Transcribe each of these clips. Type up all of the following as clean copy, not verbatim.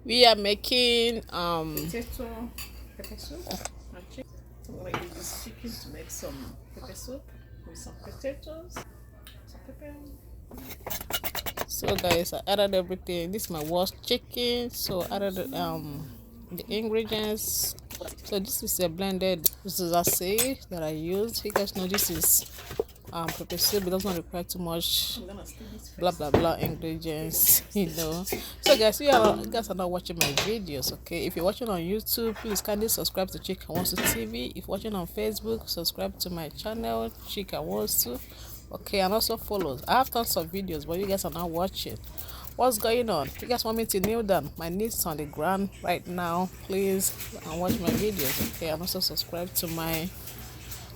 We are making potato pepper soup. I'm gonna use this chicken to make some pepper soup with some potatoes, some pepper. so guys, I added everything. This is my washed chicken, so I added the ingredients. So this is a blended, this is a say that I used. You guys know this is pepper soup. It doesn't require too much blah blah blah ingredients, you know. So guys, you guys are not watching my videos, okay? If you're watching on YouTube, please kindly subscribe to Chika Wants to TV. If you're watching on Facebook, subscribe to my channel Chika Wants to, okay? And also follow. I have tons of videos, but you guys are not watching. What's going on? You guys want me to kneel down? My knees on the ground right now. Please and watch my videos, okay? And also subscribe to my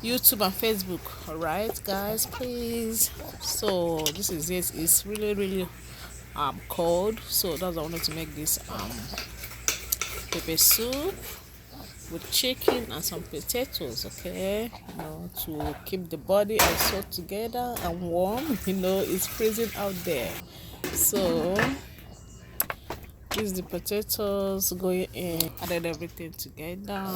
YouTube and Facebook. All right, guys, please. So this is it. It's really cold. So that's why I wanted to make this pepper soup with chicken and some potatoes, okay, you know, to keep the body and soul together and warm. You know, it's freezing out there. So this is the potatoes going in. Added everything together.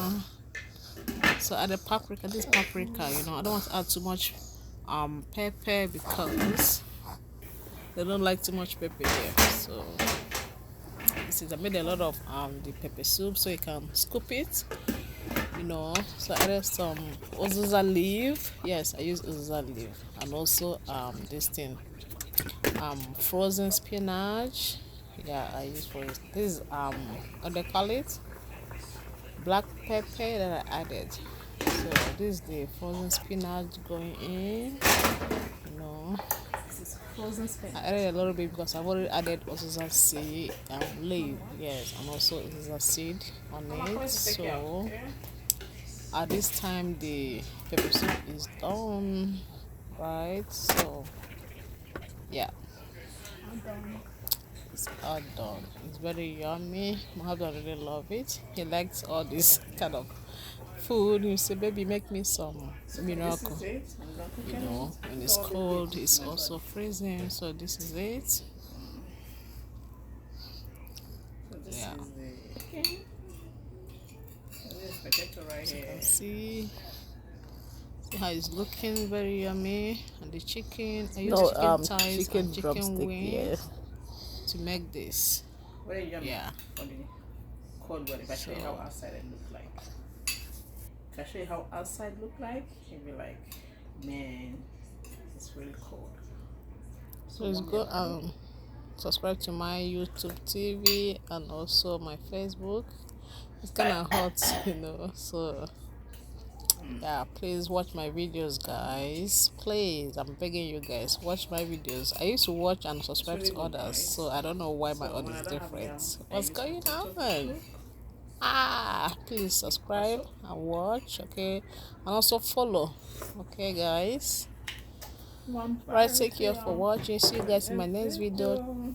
So add the paprika. This paprika, you know, I don't want to add too much pepper because they don't like too much pepper here. So this is, I made a lot of the pepper soup so you can scoop it, you know. So I added some uziza leaf. Yes, I use uziza leaf, and also this thing frozen spinach. Yeah, I use for it. This is what they call it, black pepper that I added. So this is the frozen spinach going in, you know. This is frozen spinach. I added a little bit because I've already added also seed leaf, yes, and also a seed on it. So at this time the pepper soup is done, right? So yeah, it's all done. It's very yummy. My husband really love it. He likes all this kind of food. You say, baby, make me some miracle. You know, when it's cold, it's also freezing. So this is it. So this Yeah. is the chicken. So this is potato right You here. can see how it's looking, very yummy. And the chicken, I use chicken thighs and chicken wings, yes, to make this. Very yummy. Yeah. For the cold weather. If I show you how outside it look like. If I show you how outside look like, you'll be like, man, it's really cold. So it's good. Subscribe to my YouTube TV and also my Facebook. It's kind of hot, you know. So yeah, please watch my videos, guys. Please, I'm begging you guys, watch my videos. I used to watch and subscribe to others, so I don't know why my own is different. What's going on? Please subscribe and watch, okay, and also follow, okay, guys. Right, take care for watching. See you guys in my next video.